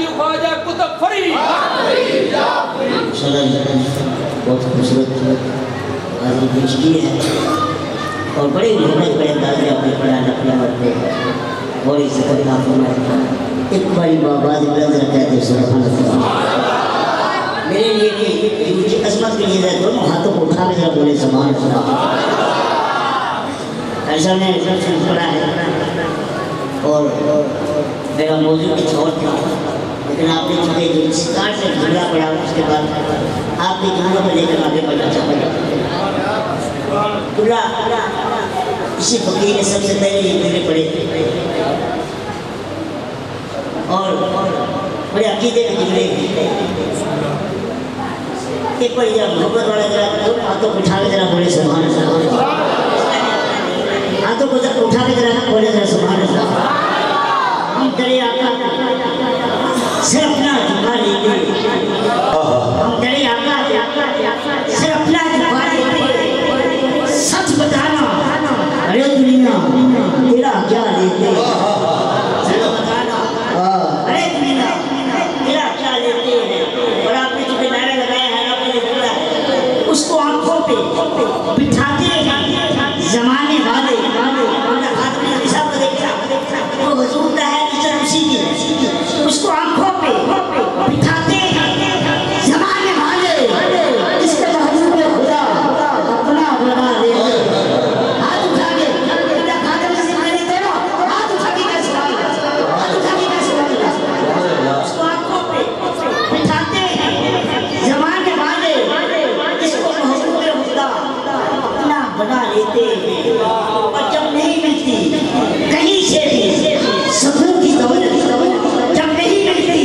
حاجی خواجہ کتب فرید بہت خوبصورت غازی پیش کی ہے اور بڑے محنت بڑے اندازے اپنے قرآن اپنے مرتے اور اس سے کرنا فرمائے ایک بڑی بابا بلند رکھتے ہیں سبحان اللہ میرے لیے کی عظمت کے لیے دونوں ہاتھوں کو اٹھا کے ذرا بولے سبحان اللہ ایسا نے پڑھا ہے اور میرا موضوع کچھ اور تھا لیکن آپ نے مجھے جو سکار سے جھگڑا پڑا اس کے بعد آپ نے جہاں پر لے کر آگے بڑھنا چاہتا اسی فقیر نے سب سے پہلے یہ میرے پڑے اور بڑے عقیدے کے جھگڑے ایک بار یہ محبت والا ذرا ہاتھوں کو اٹھا کے ذرا بولے سبحان اللہ ہاتھوں کو اٹھا کے ذرا بولے ذرا سبحان اللہ ہم تیرے آقا صرف اپنا جھکا لیتے ہم تیرے آقا صرف اپنا جھکا لیتے سچ بتانا ارے دنیا تیرا کیا لیتے سچ بتانا ارے دنیا تیرا کیا لیتے اور آپ نے چونکہ نعرہ لگایا ہے آپ نے بولا اس کو آنکھوں پہ بٹھاتے زمانے والے ہاتھ میں نشان کو دیکھا وہ حضور کا ہے نشان اسی کی اس کو آنکھوں پہ بٹھاتے زمانے والے اس کا محبوب خدا اپنا بنا لے ہاتھ اٹھا کے اللہ خادم سے میں نے دینا ہاتھ اٹھا کے کیسے ہاتھ اٹھا کے کیسے اس کو آنکھوں پہ بٹھاتے زمانے والے اس کو محبوب خدا اپنا بنا لیتے اور جب نہیں ملتی کہیں سے بھی سکون کی دولت جب نہیں ملتی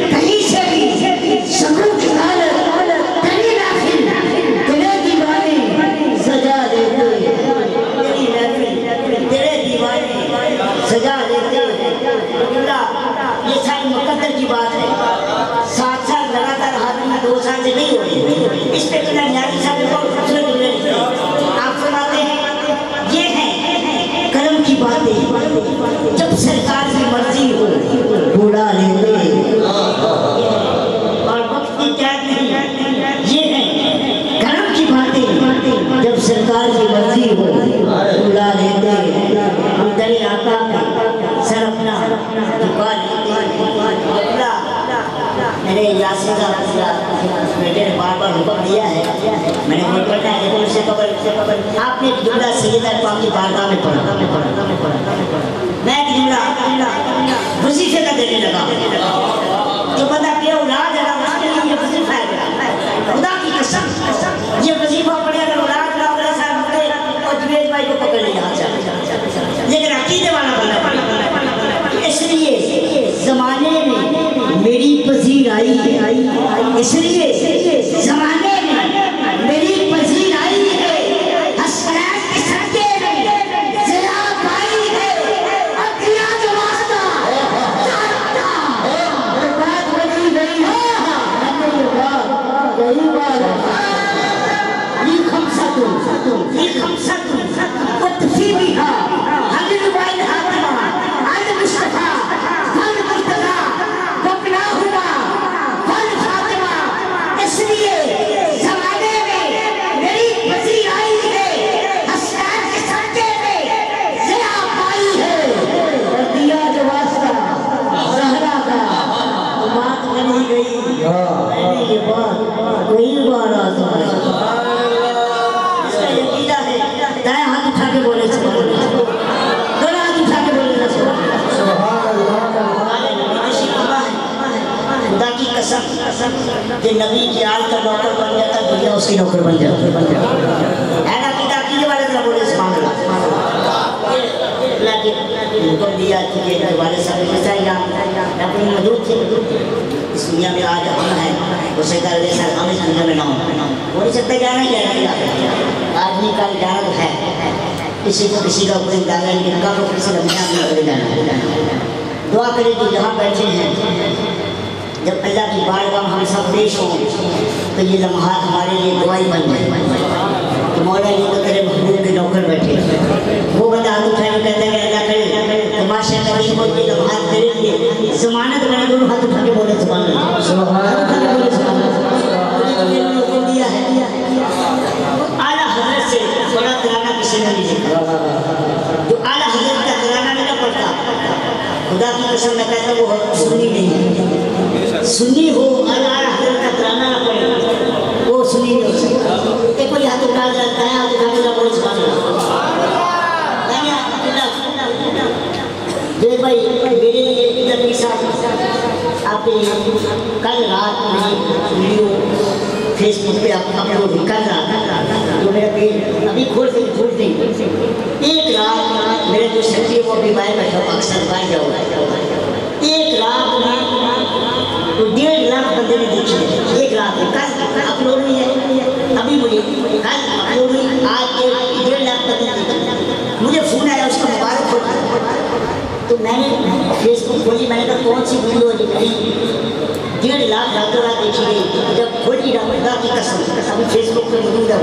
کہیں سے بھی سکون کی دولت تیری محفل تیرے دیوانے سجا دیتے تیری محفل تیرے دیوانے سجا دیتے اللہ یہ ساری مقدر کی بات ہے 7 سال لگاتار ہاتھ میں 2 سال سے نہیں ہوئی اس پہ تو نیازی صاحب نے بہت خوبصورت جملے لکھے آپ فرماتے ہیں یہ ہے کرم کی باتیں جب سرکار کی مرضی ہو بوڑھا لیتے اور وقت کی قید نہیں یہ ہے کرم کی باتیں جب سرکار کی مرضی ہو بوڑھا لیتے ہم تیرے آقا کا سر اپنا جھکا لیتے میرے یاسر کا بیٹے نے بار بار حکم دیا ہے میں نے کوئی پڑھنا ہے لیکن اس سے قبل آپ نے ایک جملہ سیدہ پاک کی بارگاہ میں پڑھا میں ایک جملہ وظیفے کا دینے لگا جو بندہ کہ اولاد ہے اس کے لیے یہ وظیفہ ہے خدا کی قسم یہ وظیفہ پڑھے اگر اولاد نہ ہو صاحب پڑھے اور جوید بھائی کو پکڑ لے یہاں سے لیکن عقیدے والا بندہ پڑھے اس لیے زمانے میں میری پذیر آئی اس لیے زمانے میں میری پذیر آئی ہے حسنات کے صدقے میں زیادہ پائی ہے اور دیا جو واسطہ جانتا بات بڑی گئی ہے یہ بات یہ خمسات وطفی بها حل الوائل حاتمہ عید مصطفیٰ فل مرتضی وقناہما فل فاطمہ اس لیے زمانے میں میری پذیر آئی ہے حسنات کے صدقے میں ضیا پائی ہے اور دیا جو واسطہ زہرا کا بات بنی گئی میں نے یہ بات کوئی بار آزمائی اس کا یقیدہ ہے دائیں ہاتھ اٹھا کے بولے سبحان اللہ دونوں ہاتھ اٹھا کے بولے سبحان اللہ خدا کی قسم کہ نبی کی آل کا نوکر بن جاتا دنیا اس کی نوکر بن جاتا ہے نا عقیدے والے ذرا بولے سبحان اللہ اللہ کے حکم دیا چکے والد صاحب میں اپنی موجود تھے اس دنیا میں آج ہم ہیں اسے کر دے سر ہم اس دنیا میں نہ ہوں وہ نہیں سکتے جانا ہی جانا آج نہیں کل جانا تو ہے کسی کو کسی کا کوئی اندازہ نہیں کہ کل کو کسی کا دنیا میں چلے جانا دعا کریں کہ جہاں بیٹھے ہیں جب اللہ کی بارگاہ ہم سب پیش ہوں تو یہ لمحات ہمارے لیے دعائی بن جائے کہ مولا یہ تو تیرے محبوب کے نوکر بیٹھے وہ بندہ ہاتھ اٹھائے کہتا ہے کہ اللہ کرے تماشا کریم ہو یہ لمحات میرے لیے ضمانت میں نے دونوں ہاتھ اٹھا کے بولے سبحان اللہ، دیا ہے اعلیٰ حضرت سے بڑا ترانہ کسی نے نہیں دیکھا، جو اعلیٰ حضرت کا ترانہ نہیں پڑتا خدا کی قسم میں کہتا وہ سنی نہیں ہے، سنی ہو اعلیٰ حضرت کا ترانہ نہ پڑے وہ سنی نہیں ہو سکتا۔ کہ کوئی ہاتھ اٹھا دیا ہے ہاتھ اٹھا کے بولے سبحان اللہ۔ دے بھائی میرے لیے ادھر کے ساتھ آپ نے کل رات میں ویڈیو فیس بک پہ آپ اپلوڈ کر رہا جو میرا پیج ابھی کھول دیں ایک رات میرا جو سچی ہے وہ ابھی باہر بیٹھا اکثر باہر جاؤ ایک رات میں تو 1.5 لاکھ بندے نے دیکھی ہے، ایک رات میں کل اپلوڈ نہیں ہے ابھی مجھے کل اپلوڈ ہوئی آج 1.5 لاکھ بندے نے دیکھی، مجھے فون آیا اس کا مبارک ہو تو میں نے فیس بک کھولی، میں نے کہا کون سی ویڈیو ہے 1.5 لاکھ راتوں رات دیکھی گئی، جب کھولی خدا کی قسم ابھی فیس بک پہ موجود ہے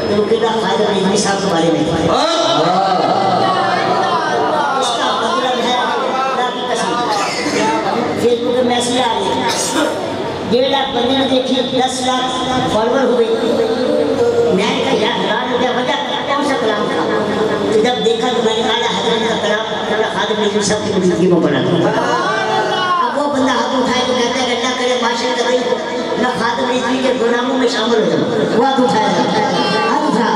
تو وہ کہا خالد رضوی صاحب کے بارے میں اس کا مطلب ہے خدا کی قسم فیس بک پہ میسیج آ گئی 1.5 لاکھ بندے نے دیکھی 10 لاکھ فالوور ہو گئی، میں نے کہا یار حیران ہو گیا وجہ کون سا کلام تھا، تو جب دیکھا تو میں نے اعلیٰ حضرت کا کلام خادم رضوی صاحب کی موجودگی میں پڑھا، اب وہ بندہ ہاتھ اٹھائے تو کہتا ہے کہ اللہ کرے معاشرے کا بھائی میں خادم رضوی کے غلاموں میں شامل ہو جاؤں، وہ ہاتھ اٹھایا ہاتھ اٹھا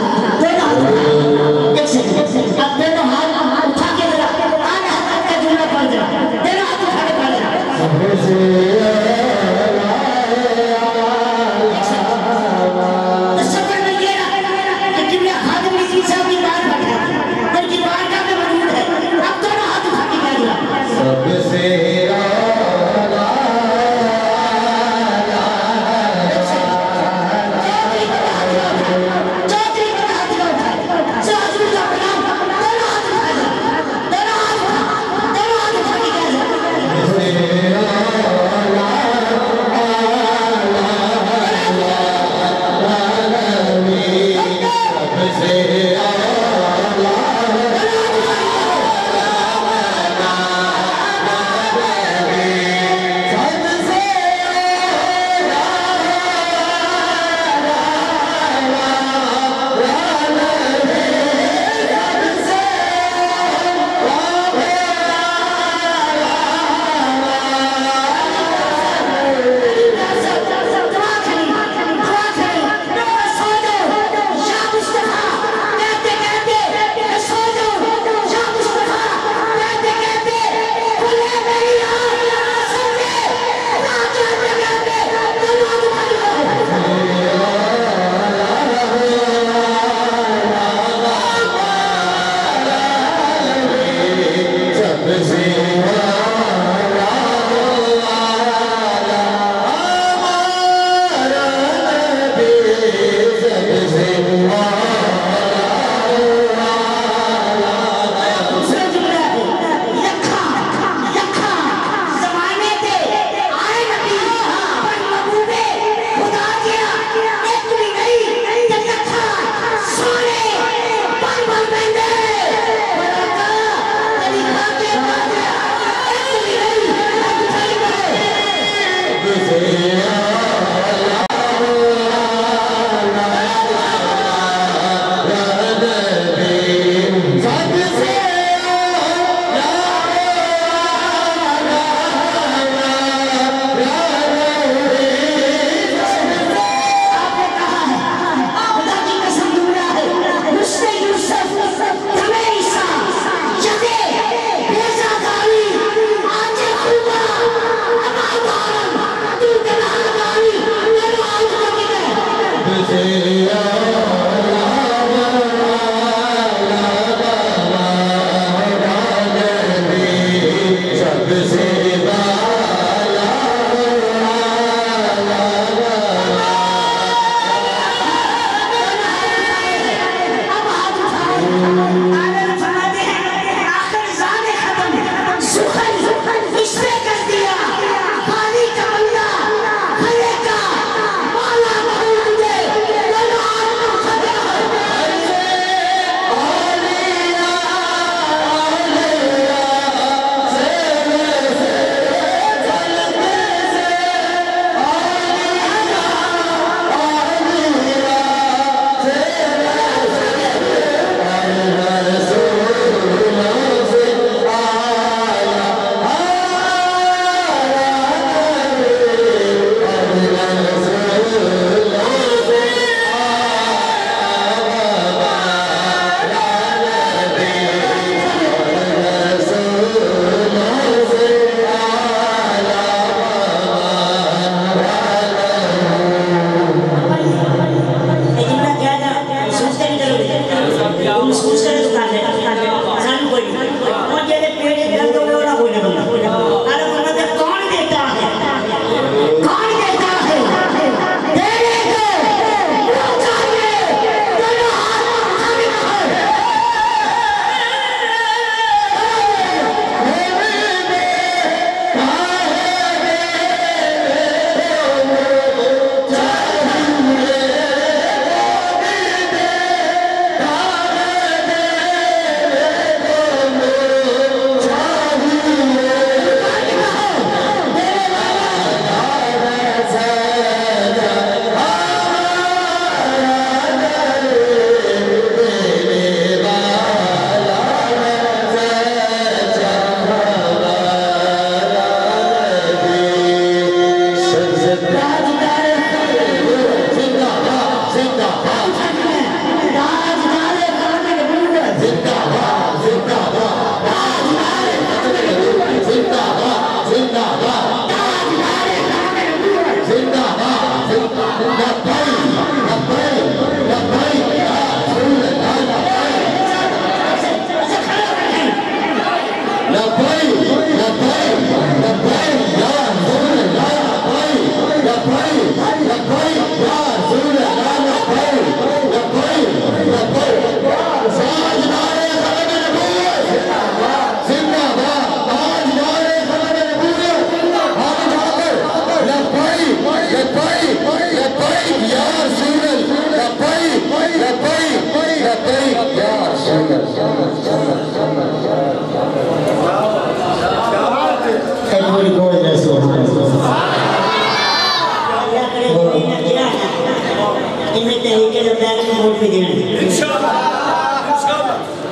دونوں ہاتھ ایک سیکنڈ اب دونوں ہاتھ اٹھا کے ذرا اعلیٰ حضرت کا جملہ پڑھ ذرا دونوں ہاتھ اٹھا کے پڑھ ذرا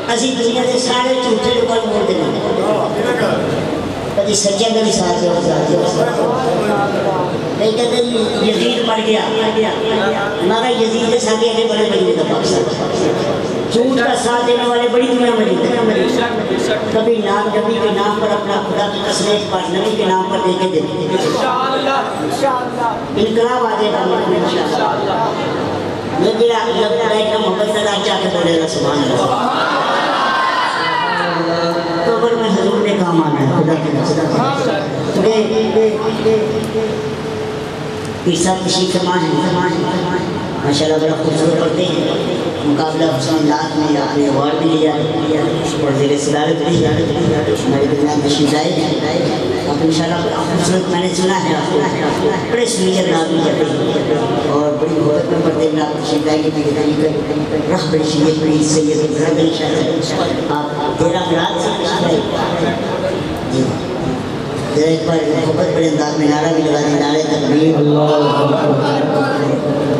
اسی دنیا کے سارے جھوٹے لوگوں کو موڑ دینا کبھی سچے کا بھی ساتھ نہیں کہتے یزید مر گیا ہمارا یزید کے ساتھ آگے بڑے مجھے تھا پاکستان جھوٹ کا ساتھ دینے والے بڑی دنیا مری کبھی نام نبی کے نام پر اپنا خدا کی قسمیں پر نبی کے نام پر دیکھے دیتے انقلاب آ جائے گا میں جڑا لگتا محبت اللہ چاہ کے بولے گا سبحان اللہ قبر میں حضور نے کام آنا ہے خدا کے نصرت پیسہ کشی فرما ہے ماشاءاللہ بڑا خوبصورت پڑھتے ہیں مقابلہ حسن لات میں آپ نے ایوارڈ بھی لیا اور زیر صدارت بھی ہمارے درمیان تشریف لائے ہیں آپ انشاءاللہ بڑا خوبصورت میں نے سنا ہے آپ کو بڑے سنیت رات میں کرتے ہیں اور بڑی محبت میں پڑھتے ہیں آپ تشریف لائے گے رخ بڑی شریعت بڑی سید برد انشاءاللہ آپ 13 رات سے تشریف لائے جی ذرا ایک بار محبت بڑے انداز میں نعرہ بھی لگا دیں نعرہ تکبیر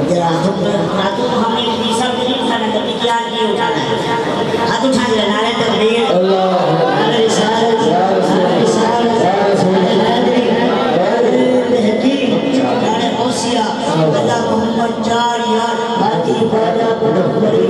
ذرا ہاتھوں کو ہم نے تیسرا بھی نہیں اٹھانا کبھی کیا نہیں اٹھانا ہے ہاتھ اٹھا دیا نعرہ تکبیر نعرہ رسالت نعرہ رسالت نعرہ اوسیہ اللہ محمد 4 یار بھارتی بالا